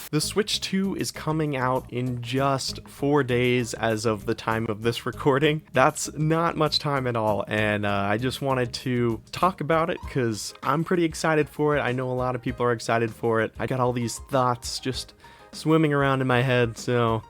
The Switch 2 is coming out in just 4 days as of the time of this recording. That's not much time at all, and I just wanted to talk about it because I'm pretty excited for it. I know a lot of people are excited for it. I got all these thoughts just swimming around in my head, so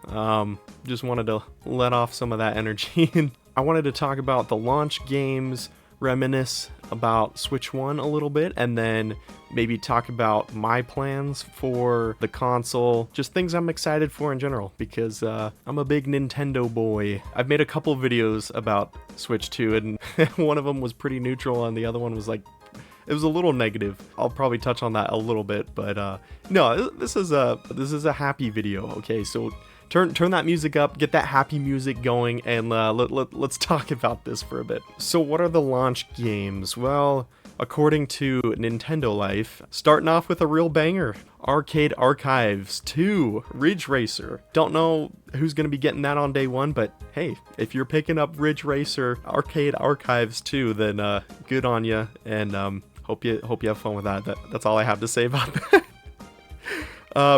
just wanted to let off some of that energy. I wanted to talk about the launch games, reminisce about Switch 1 a little bit, and then maybe talk about my plans for the console, just things I'm excited for in general, because I'm a big Nintendo boy. I've made a couple videos about Switch 2, and one of them was pretty neutral, and the other one was like, it was a little negative. I'll probably touch on that a little bit, but no, this is a happy video, okay? So turn that music up, get that happy music going, and let's talk about this for a bit. So what are the launch games? Well, according to Nintendo Life, starting off with a real banger, Arcade Archives 2, Ridge Racer. Don't know who's going to be getting that on day one, but hey, if you're picking up Ridge Racer Arcade Archives 2, then good on you, and hope you have fun with that. That's all I have to say about that.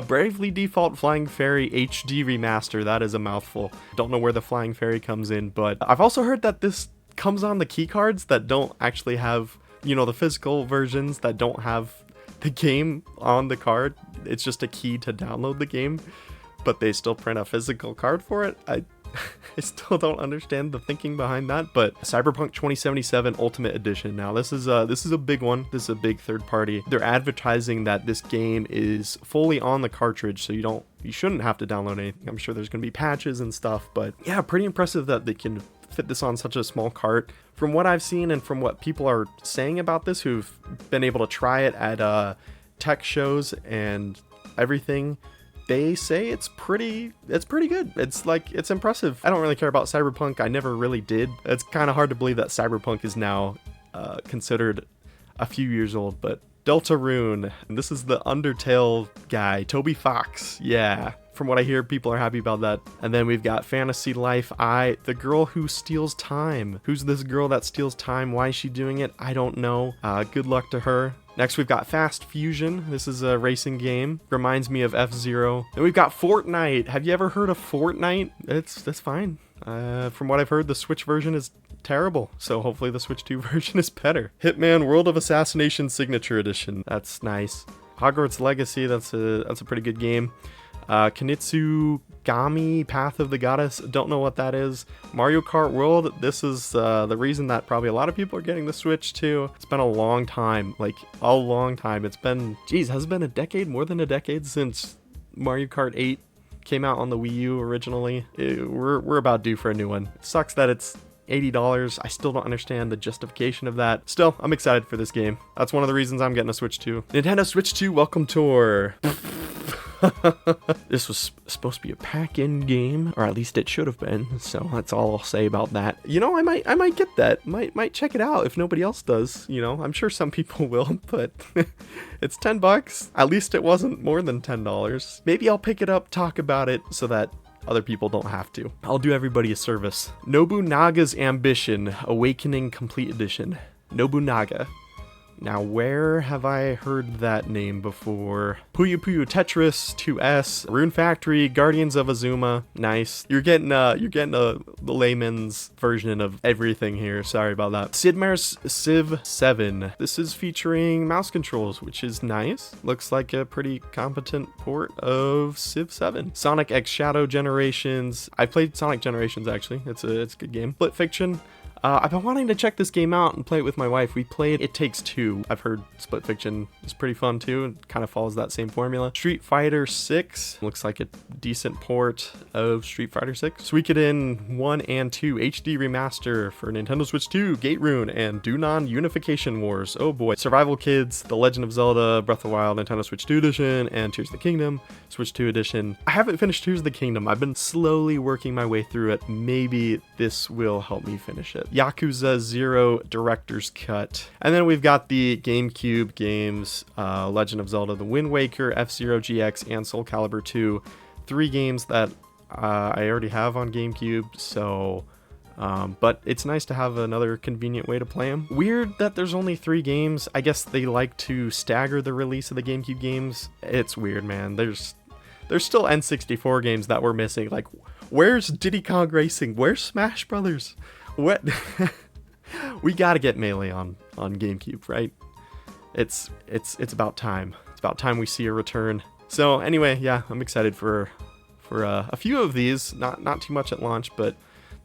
Bravely Default Flying Fairy HD Remaster, that is a mouthful. Don't know where the Flying Fairy comes in, but I've also heard that this comes on the keycards that don't actually have, you know, the physical versions that don't have the game on the card. It's just a key to download the game, but they still print a physical card for it. I still don't understand the thinking behind that, but Cyberpunk 2077 Ultimate Edition. Now this is a big one. This is a big third party. They're advertising that this game is fully on the cartridge, so you shouldn't have to download anything. I'm sure there's going to be patches and stuff, but yeah, pretty impressive that they can fit this on such a small cart. From what I've seen and from what people are saying about this who've been able to try it at tech shows and everything, they say it's pretty good. It's impressive. I don't really care about Cyberpunk. I never really did. It's kind of hard to believe that Cyberpunk is now considered a few years old, but Deltarune, this is the Undertale guy, Toby Fox. Yeah. From what I hear, people are happy about that. And then we've got Fantasy Life I, the girl who steals time. Who's this girl that steals time? Why is she doing it? I don't know. Good luck to her. Next, we've got Fast Fusion. This is a racing game. Reminds me of F-Zero. Then we've got Fortnite. Have you ever heard of Fortnite? That's fine. From what I've heard, the Switch version is terrible, so hopefully the Switch 2 version is better. Hitman World of Assassination Signature Edition. That's nice. Hogwarts Legacy. That's a pretty good game. Kinitsugami Path of the Goddess, don't know what that is. Mario Kart World, this is the reason that probably a lot of people are getting the Switch too. It's been a long time, like a long time. It's been, has it been a decade, more than a decade since Mario Kart 8 came out on the Wii U originally. We're about due for a new one. It sucks that it's $80. I still don't understand the justification of that. Still, I'm excited for this game. That's one of the reasons I'm getting a Switch 2. Nintendo Switch 2 Welcome Tour. This was supposed to be a pack-in game, or at least it should have been, so that's all I'll say about that. You know, I might get that. Might check it out if nobody else does, you know. I'm sure some people will, but it's $10. At least it wasn't more than $10. Maybe I'll pick it up, talk about it, so that other people don't have to. I'll do everybody a service. Nobunaga's Ambition, Awakening Complete Edition. Nobunaga. Now, where have I heard that name before? Puyo Puyo Tetris 2S, Rune Factory, Guardians of Azuma. Nice. You're getting the layman's version of everything here. Sorry about that. Sid Meier's Civ 7. This is featuring mouse controls, which is nice. Looks like a pretty competent port of Civ 7. Sonic X Shadow Generations. I played Sonic Generations actually. It's a good game. Split Fiction. I've been wanting to check this game out and play it with my wife. We played It Takes Two. I've heard Split Fiction is pretty fun too. It kind of follows that same formula. Street Fighter 6 looks like a decent port of Street Fighter 6. Suikoden 1 and 2 HD Remaster for Nintendo Switch 2, Gate Rune, and Dunon Unification Wars. Oh boy. Survival Kids, The Legend of Zelda, Breath of the Wild, Nintendo Switch 2 Edition, and Tears of the Kingdom, Switch 2 Edition. I haven't finished Tears of the Kingdom. I've been slowly working my way through it. Maybe this will help me finish it. Yakuza 0 Director's Cut. And then we've got the GameCube games, Legend of Zelda, The Wind Waker, F-Zero GX, and Soul Calibur 2. 3 games that I already have on GameCube, so but it's nice to have another convenient way to play them. Weird that there's only 3 games. I guess they like to stagger the release of the GameCube games. It's weird, man. there's still N64 games that we're missing. Like, where's Diddy Kong Racing? Where's Smash Brothers? What? We gotta get Melee on GameCube, right? It's about time. It's about time we see a return. So anyway, yeah, I'm excited for a few of these. Not too much at launch, but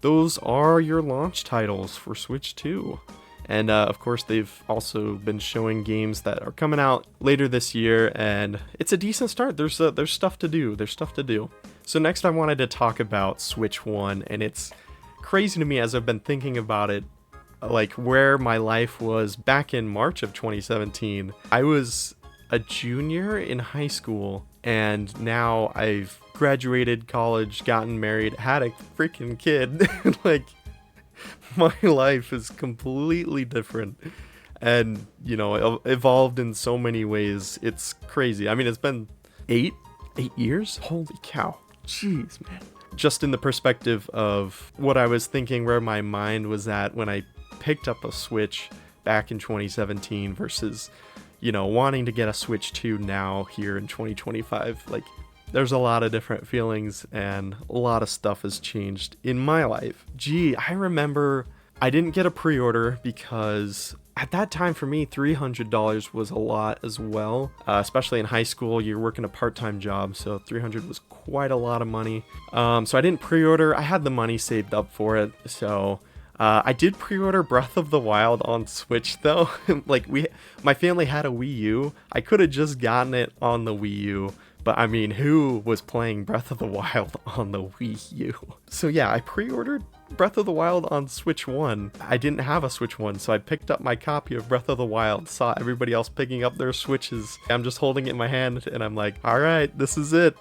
those are your launch titles for Switch 2. And of course, they've also been showing games that are coming out later this year, and it's a decent start. There's stuff to do. There's stuff to do. So next, I wanted to talk about Switch 1, and it's crazy to me as I've been thinking about it, like where my life was back in March of 2017. I was a junior in high school, and now I've graduated college, gotten married, had a freaking kid. Like, my life is completely different and, you know, evolved in so many ways. It's crazy. I mean, it's been eight years. Holy cow. Jeez, man. Just in the perspective of what I was thinking, where my mind was at when I picked up a Switch back in 2017 versus, you know, wanting to get a Switch 2 now here in 2025. Like, there's a lot of different feelings and a lot of stuff has changed in my life. Gee, I remember I didn't get a pre-order because at that time for me, $300 was a lot as well. Especially in high school, you're working a part-time job, so $300 was quite a lot of money. So I didn't pre-order. I had the money saved up for it, so I did pre-order Breath of the Wild on Switch though. Like, my family had a Wii U. I could have just gotten it on the Wii U. But I mean, who was playing Breath of the Wild on the Wii U? So yeah, I pre-ordered Breath of the Wild on Switch 1. I didn't have a Switch 1, so I picked up my copy of Breath of the Wild, saw everybody else picking up their Switches. I'm just holding it in my hand, and I'm like, all right, this is it.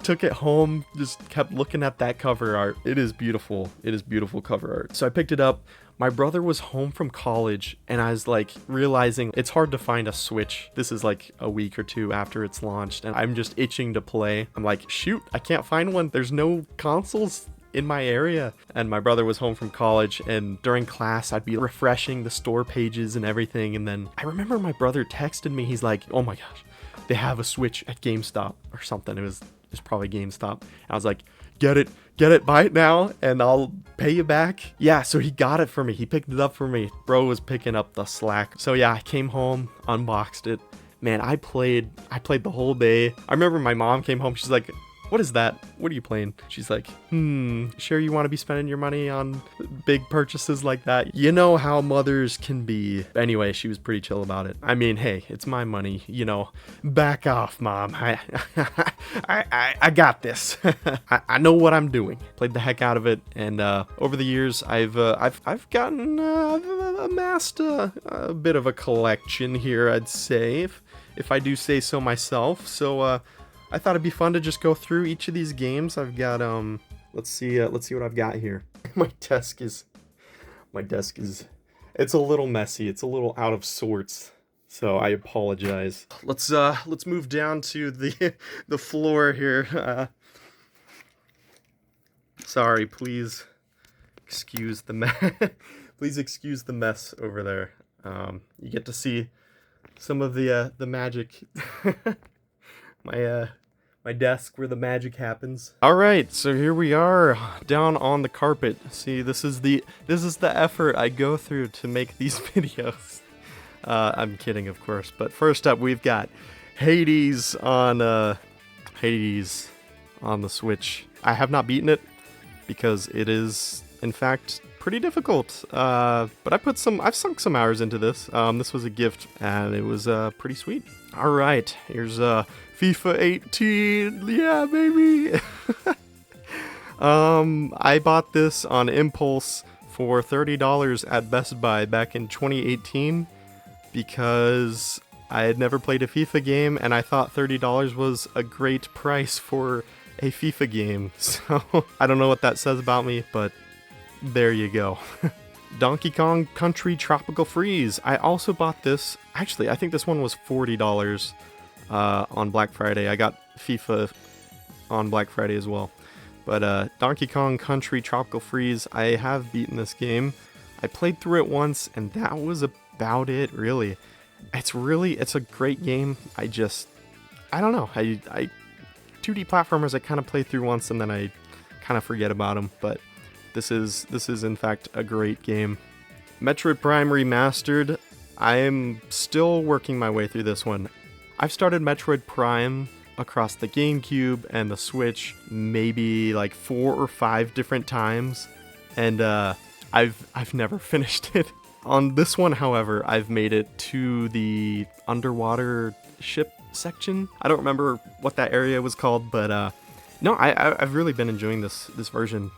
Took it home, just kept looking at that cover art. It is beautiful. It is beautiful cover art. So I picked it up. My brother was home from college, and I was like realizing it's hard to find a Switch. This is like a week or two after it's launched, and I'm just itching to play. I'm like, shoot, I can't find one. There's no consoles in my area. And my brother was home from college, and during class I'd be refreshing the store pages and everything, and then I remember my brother texted me. He's like, oh my gosh, they have a Switch at GameStop or something. It was probably GameStop. I was like, get it, buy it now, and I'll pay you back. Yeah, so he got it for me. He picked it up for me. Bro was picking up the slack. So yeah, I came home, unboxed it. Man, I played the whole day. I remember my mom came home. She's like, what is that? What are you playing? She's like, sure you want to be spending your money on big purchases like that? You know how mothers can be. Anyway, she was pretty chill about it. I mean, hey, it's my money, you know. Back off, Mom. I got this. I know what I'm doing. Played the heck out of it, and over the years, I've amassed a bit of a collection here, I'd say, if I do say so myself. So I thought it'd be fun to just go through each of these games. I've got let's see what I've got here. My desk is it's a little messy. It's a little out of sorts. So I apologize. Let's move down to the floor here. Sorry, please excuse the please excuse the mess over there. You get to see some of the magic. My desk where the magic happens. All right, so here we are down on the carpet. See, this is the effort I go through to make these videos. I'm kidding, of course. But first up, we've got Hades on the Switch. I have not beaten it because it is, in fact, pretty difficult. But I've sunk some hours into this. This was a gift, and it was pretty sweet. All right, here's FIFA 18. Yeah, baby. I bought this on impulse for $30 at Best Buy back in 2018 because I had never played a FIFA game, and I thought $30 was a great price for a FIFA game. So I don't know what that says about me, but there you go. Donkey Kong Country Tropical Freeze. I also bought this. Actually, I think this one was $40 on Black Friday. I got FIFA on Black Friday as well. But Donkey Kong Country Tropical Freeze, I have beaten this game. I played through it once, and that was about it, really. It's a great game. I don't know. 2D platformers I kind of play through once and then I kind of forget about them, but this is in fact a great game. Metroid Prime Remastered. I am still working my way through this one. I've started Metroid Prime across the GameCube and the Switch maybe like 4 or 5 different times, and I've never finished it. On this one, however, I've made it to the underwater ship section. I don't remember what that area was called, but no, I've really been enjoying this version.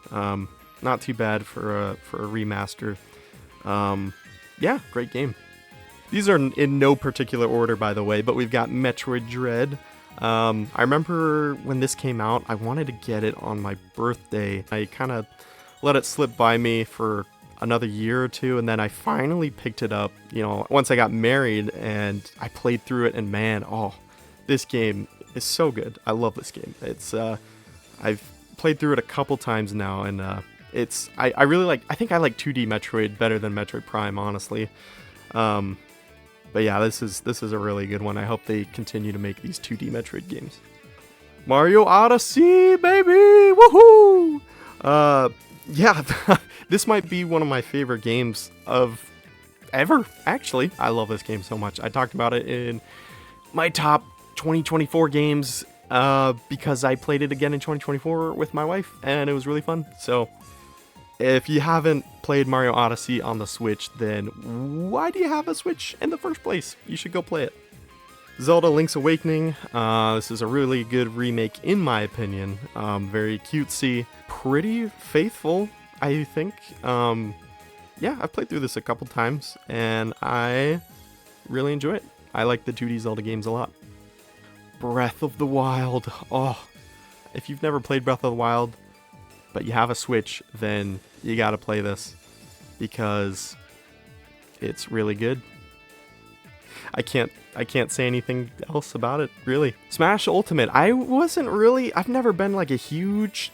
Not too bad for a remaster. Yeah, great game. These are in no particular order, by the way, but we've got Metroid Dread. I remember when this came out, I wanted to get it on my birthday. I kind of let it slip by me for another year or two, and then I finally picked it up, you know, once I got married, and I played through it, and man, oh, this game is so good. I love this game. It's, I've played through it a couple times now, and I really like, I think I like 2D Metroid better than Metroid Prime, honestly. But yeah, this is a really good one. I hope they continue to make these 2D Metroid games. Mario Odyssey, baby! Woohoo! Yeah, this might be one of my favorite games of ever, actually. I love this game so much. I talked about it in my top 2024 games because I played it again in 2024 with my wife, and it was really fun. So if you haven't played Mario Odyssey on the Switch, then why do you have a Switch in the first place? You should go play it. Zelda Link's Awakening. This is a really good remake in my opinion. Very cutesy, pretty faithful, I think. Yeah, I've played through this a couple times and I really enjoy it. I like the 2D Zelda games a lot. Breath of the Wild. Oh, if you've never played Breath of the Wild, but you have a Switch, then you gotta play this because it's really good. I can't say anything else about it, really. Smash Ultimate. I've never been like a huge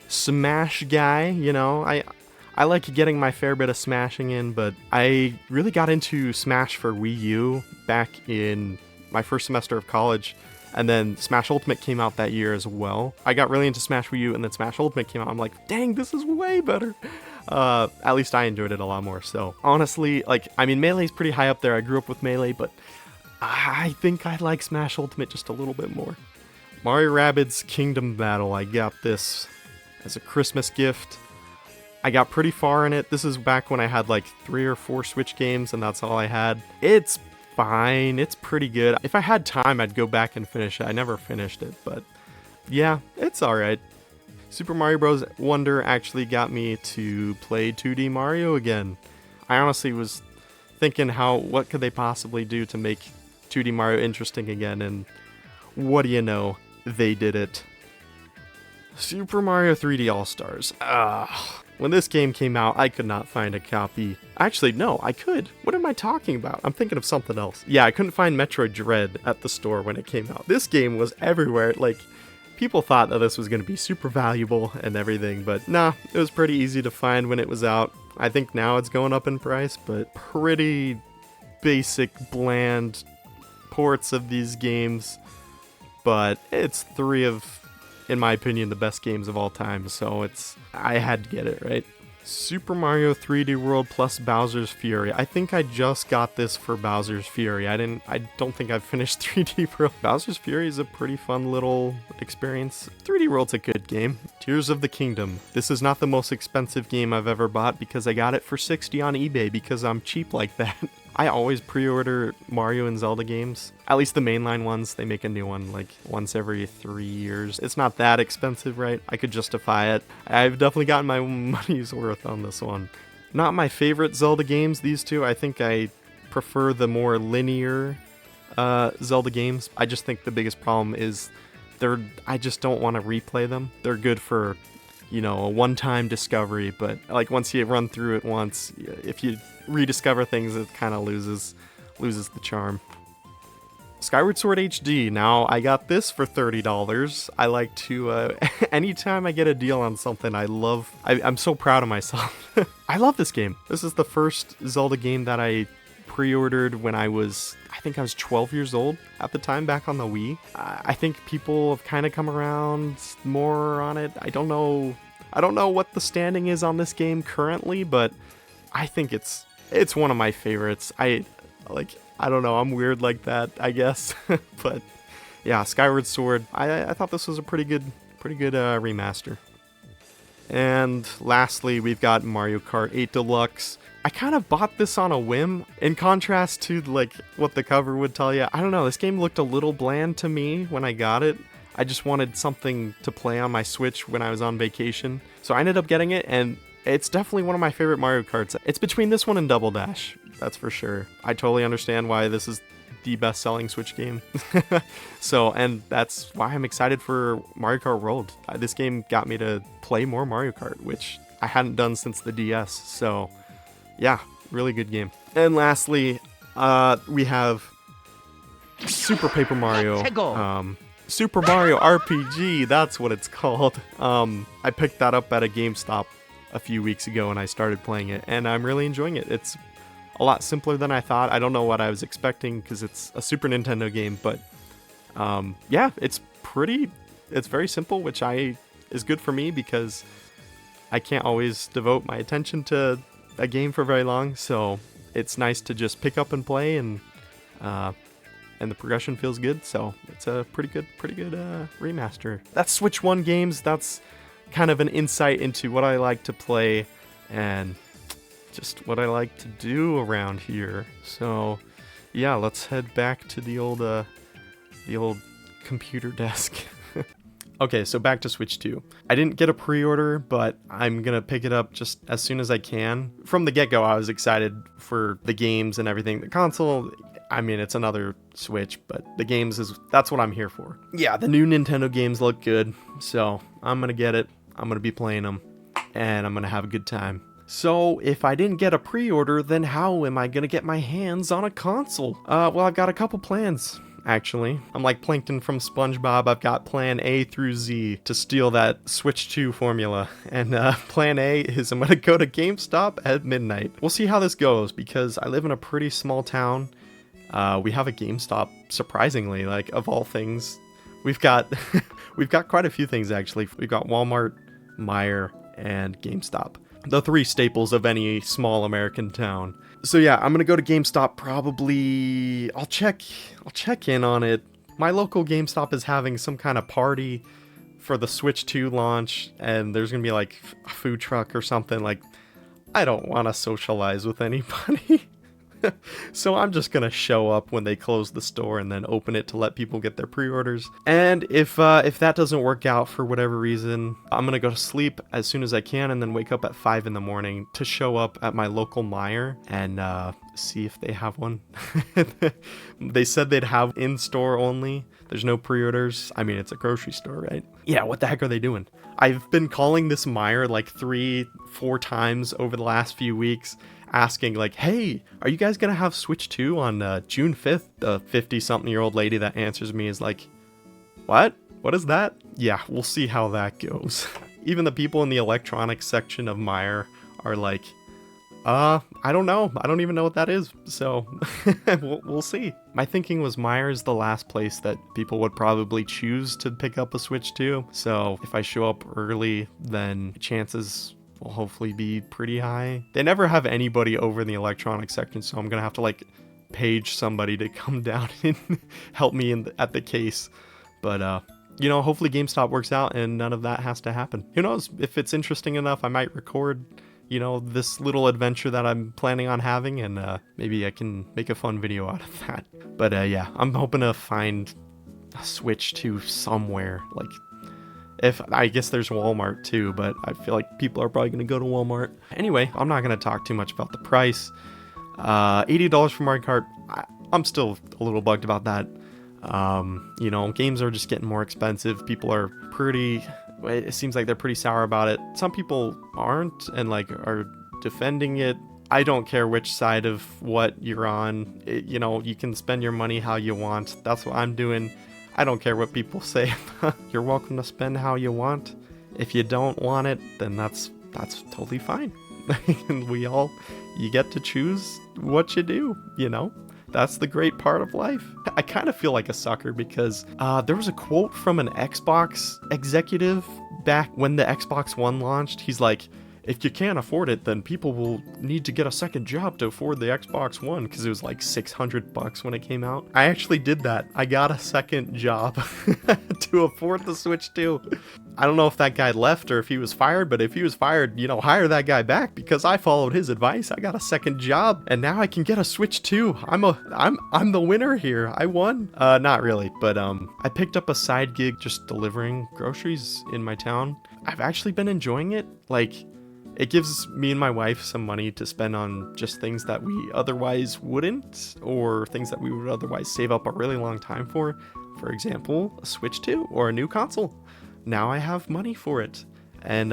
Smash guy, you know. I like getting my fair bit of smashing in, but I really got into Smash for Wii U back in my first semester of college. And then Smash Ultimate came out that year as well. I got really into Smash Wii U, and then Smash Ultimate came out. I'm like, dang, this is way better. At least I enjoyed it a lot more. So honestly, like, I mean, Melee's pretty high up there. I grew up with Melee, but I think I like Smash Ultimate just a little bit more. Mario Rabbids Kingdom Battle. I got this as a Christmas gift. I got pretty far in it. This is back when I had like 3 or 4 Switch games, and that's all I had. It's fine. It's pretty good. If I had time, I'd go back and finish it. I never finished it, but yeah, it's alright. Super Mario Bros. Wonder actually got me to play 2D Mario again. I honestly was thinking what could they possibly do to make 2D Mario interesting again, and what do you know? They did it. Super Mario 3D All-Stars. When this game came out, I could not find a copy. Actually, no, I could. What am I talking about? I'm thinking of something else. Yeah, I couldn't find Metroid Dread at the store when it came out. This game was everywhere. Like, people thought that this was going to be super valuable and everything, but nah, it was pretty easy to find when it was out. I think now it's going up in price, but pretty basic, bland ports of these games. But it's 3 of, in my opinion, the best games of all time, so I had to get it, right? Super Mario 3D World plus Bowser's Fury. I think I just got this for Bowser's Fury. I don't think I've finished 3D World. Bowser's Fury is a pretty fun little experience. 3D World's a good game. Tears of the Kingdom. This is not the most expensive game I've ever bought because I got it for $60 on eBay because I'm cheap like that. I always pre-order Mario and Zelda games. At least the mainline ones. They make a new one like once every 3 years. It's not that expensive, right? I could justify it. I've definitely gotten my money's worth on this one. Not my favorite Zelda games, these two. I think I prefer the more linear Zelda games. I just think the biggest problem is I just don't want to replay them. They're good for, you know, a one-time discovery, but like once you run through it once, if you rediscover things, it kind of loses the charm. Skyward Sword HD. Now, I got this for $30. I like to, anytime I get a deal on something, I'm so proud of myself. I love this game. This is the first Zelda game that I pre-ordered when I think I was 12 years old at the time, back on the Wii. I think people have kind of come around more on it. I don't know what the standing is on this game currently, but I think it's one of my favorites. I don't know, I'm weird like that, I guess. But yeah, Skyward Sword, I thought this was a pretty good remaster. And lastly, we've got Mario Kart 8 Deluxe. I kind of bought this on a whim, in contrast to like what the cover would tell you. I don't know, this game looked a little bland to me when I got it. I just wanted something to play on my Switch when I was on vacation. So I ended up getting it, and it's definitely one of my favorite Mario Karts. It's between this one and Double Dash, that's for sure. I totally understand why this is the best-selling Switch game. So, and that's why I'm excited for Mario Kart World. This game got me to play more Mario Kart, which I hadn't done since the DS. So, yeah, really good game. And lastly, we have Super Paper Mario. Super Mario RPG, that's what it's called. I picked that up at a GameStop a few weeks ago and I started playing it, and I'm really enjoying it. It's a lot simpler than I thought. I don't know what I was expecting because it's a Super Nintendo game, but yeah, it's very simple, which is good for me because I can't always devote my attention to a game for very long, so it's nice to just pick up and play, and the progression feels good, so it's a pretty good remaster. That's Switch 1 games. That's kind of an insight into what I like to play and just what I like to do around here. So yeah, let's head back to the old computer desk. Okay, so back to Switch 2. I didn't get a pre-order, but I'm gonna pick it up just as soon as I can. From the get-go, I was excited for the games and everything. The console, I mean, it's another Switch, but the games that's what I'm here for. Yeah, the new Nintendo games look good, so I'm gonna get it. I'm gonna be playing them, and I'm gonna have a good time. So if I didn't get a pre-order, then how am I gonna get my hands on a console? Well, I've got a couple plans, actually. I'm like Plankton from SpongeBob. I've got plan A through Z to steal that Switch 2 formula. And plan A is I'm gonna go to GameStop at midnight. We'll see how this goes, because I live in a pretty small town. We have a GameStop, surprisingly, like, of all things. We've got quite a few things, actually. We've got Walmart, Meijer, and GameStop. The three staples of any small American town. So yeah, I'm gonna go to GameStop probably. I'll check in on it. My local GameStop is having some kind of party for the Switch 2 launch, and there's gonna be like a food truck or something. Like, I don't want to socialize with anybody. So I'm just gonna show up when they close the store and then open it to let people get their pre-orders. And if that doesn't work out for whatever reason, I'm gonna go to sleep as soon as I can and then wake up at 5 in the morning to show up at my local Meijer and see if they have one. They said they'd have in-store only. There's no pre-orders. I mean, it's a grocery store, right? Yeah, what the heck are they doing? I've been calling this Meijer like 3-4 times over the last few weeks, asking like, hey, are you guys gonna have Switch 2 on June 5th? The 50-something-year-old lady that answers me is like, what is that? Yeah, we'll see how that goes. Even the people in the electronics section of Meijer are like, I don't know, I don't even know what that is, so we'll see. My thinking was Meijer is the last place that people would probably choose to pick up a Switch 2, so if I show up early, then chances will hopefully be pretty high. They never have anybody over in the electronics section, so I'm gonna have to like page somebody to come down and help me at the case. But you know, hopefully GameStop works out and none of that has to happen. Who knows, if it's interesting enough, I might record, you know, this little adventure that I'm planning on having, and maybe I can make a fun video out of that. But yeah, I'm hoping to find a Switch 2 somewhere. Like, I guess there's Walmart too, but I feel like people are probably going to go to Walmart. Anyway, I'm not going to talk too much about the price. $80 for Mario Kart, I'm still a little bugged about that. You know, games are just getting more expensive. People are it seems like they're pretty sour about it. Some people aren't and like are defending it. I don't care which side of what you're on. You know, you can spend your money how you want. That's what I'm doing. I don't care what people say. You're welcome to spend how you want. If you don't want it, then that's totally fine. And you get to choose what you do, you know? That's the great part of life. I kind of feel like a sucker because there was a quote from an Xbox executive back when the Xbox One launched. He's like, if you can't afford it, then people will need to get a second job to afford the Xbox One, because it was like $600 when it came out. I actually did that. I got a second job to afford the Switch 2. I don't know if that guy left or if he was fired, but if he was fired, hire that guy back, because I followed his advice. I got a second job and now I can get a Switch 2. I'm the winner here. I won. Not really, but I picked up a side gig just delivering groceries in my town. I've actually been enjoying it. Like, it gives me and my wife some money to spend on just things that we otherwise wouldn't, or things that we would otherwise save up a really long time for. For example, a Switch 2 or a new console. Now I have money for it. And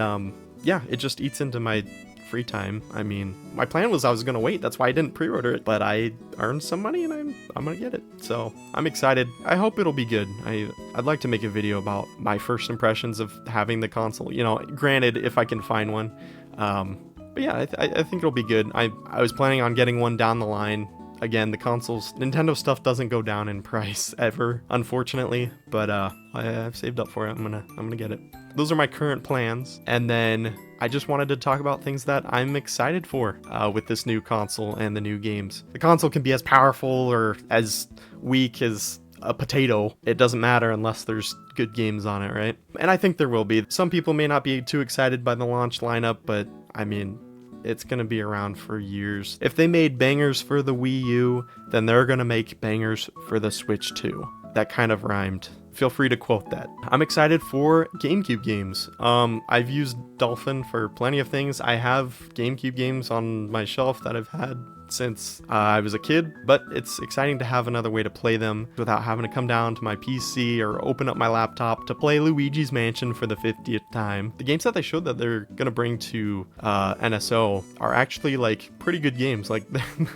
yeah, it just eats into my free time. I mean, my plan was I was gonna wait. That's why I didn't pre-order it, but I earned some money and I'm gonna get it. So I'm excited. I hope it'll be good. I'd like to make a video about my first impressions of having the console. Granted, if I can find one. But yeah, I think it'll be good. I was planning on getting one down the line. Again, the Nintendo stuff doesn't go down in price ever, unfortunately. But I've saved up for it. I'm gonna get it. Those are my current plans. And then I just wanted to talk about things that I'm excited for with this new console and the new games. The console can be as powerful or as weak as a potato. It doesn't matter unless there's good games on it, right? And I think there will be. Some people may not be too excited by the launch lineup, but I mean, it's going to be around for years. If they made bangers for the Wii U, then they're going to make bangers for the Switch too. That kind of rhymed. Feel free to quote that. I'm excited for GameCube games. I've used Dolphin for plenty of things. I have GameCube games on my shelf that I've had since I was a kid, but it's exciting to have another way to play them without having to come down to my PC or open up my laptop to play Luigi's Mansion for the 50th time. The games that they showed that they're gonna bring to NSO are actually like pretty good games. Like,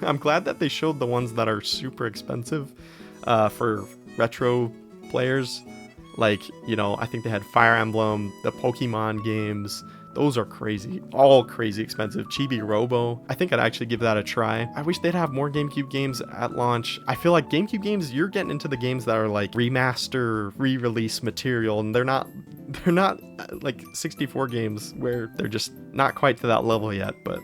I'm glad that they showed the ones that are super expensive for retro players. Like, I think they had Fire Emblem, the Pokemon games. Those are crazy, all crazy expensive. Chibi Robo, I think I'd actually give that a try. I wish they'd have more GameCube games at launch. I feel like GameCube games, you're getting into the games that are like remaster, re-release material, and they're not like 64 games where they're just not quite to that level yet, but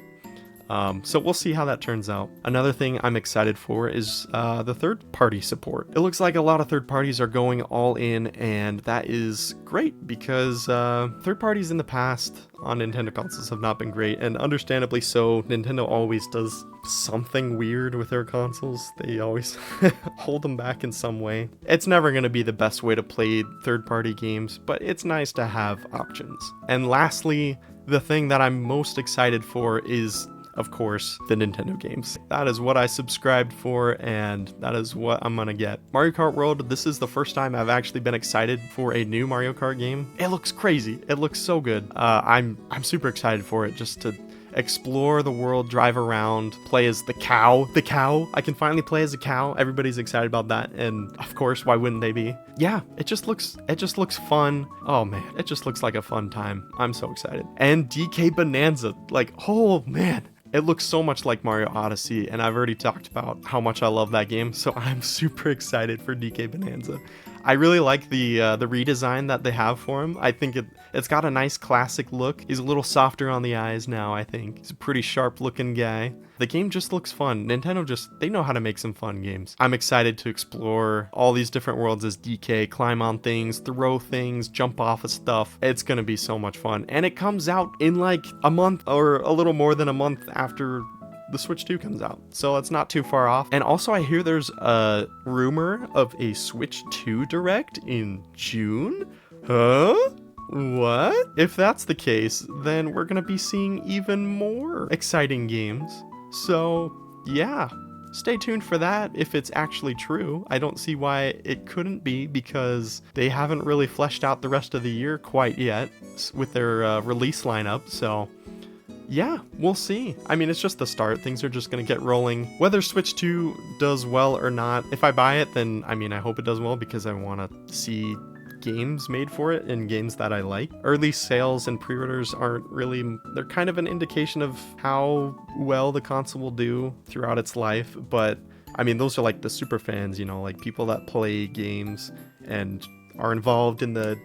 so we'll see how that turns out. Another thing I'm excited for is the third-party support. It looks like a lot of third parties are going all in, and that is great because third parties in the past on Nintendo consoles have not been great, and understandably so. Nintendo always does something weird with their consoles. They always hold them back in some way. It's never going to be the best way to play third-party games, but it's nice to have options. And lastly, the thing that I'm most excited for is, of course, the Nintendo games. That is what I subscribed for, and that is what I'm gonna get. Mario Kart World, this is the first time I've actually been excited for a new Mario Kart game. It looks crazy. It looks so good. I'm super excited for it, just to explore the world, drive around, play as the cow. The cow! I can finally play as a cow. Everybody's excited about that, and of course, why wouldn't they be? Yeah, it just looks fun. Oh man, it just looks like a fun time. I'm so excited. And DK Bonanza, like, oh man. It looks so much like Mario Odyssey, and I've already talked about how much I love that game, so I'm super excited for DK Bonanza. I really like the redesign that they have for him. I think it's got a nice classic look. He's a little softer on the eyes now, I think. He's a pretty sharp looking guy. The game just looks fun. Nintendo they know how to make some fun games. I'm excited to explore all these different worlds as DK, climb on things, throw things, jump off of stuff. It's gonna be so much fun. And it comes out in like a month or a little more than a month after the Switch 2 comes out, so it's not too far off. And also I hear there's a rumor of a Switch 2 Direct in June? Huh? What? If that's the case, then we're gonna be seeing even more exciting games. So yeah, stay tuned for that if it's actually true. I don't see why it couldn't be, because they haven't really fleshed out the rest of the year quite yet with their release lineup, so yeah, we'll see. I mean, it's just the start. Things are just going to get rolling. Whether Switch 2 does well or not, if I buy it, then, I mean, I hope it does well, because I want to see games made for it and games that I like. Early sales and pre-orders aren't really, they're kind of an indication of how well the console will do throughout its life, but I mean, those are like the super fans, you know, like people that play games and are involved in the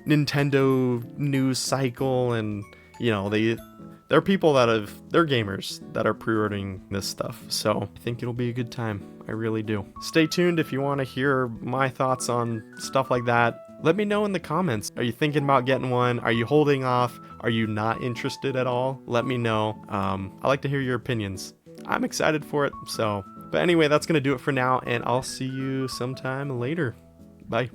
Nintendo news cycle, and you know, they're people they're gamers that are pre-ordering this stuff. So I think it'll be a good time. I really do. Stay tuned if you want to hear my thoughts on stuff like that. Let me know in the comments. Are you thinking about getting one? Are you holding off? Are you not interested at all? Let me know. I like to hear your opinions. I'm excited for it. But anyway, that's going to do it for now, and I'll see you sometime later. Bye.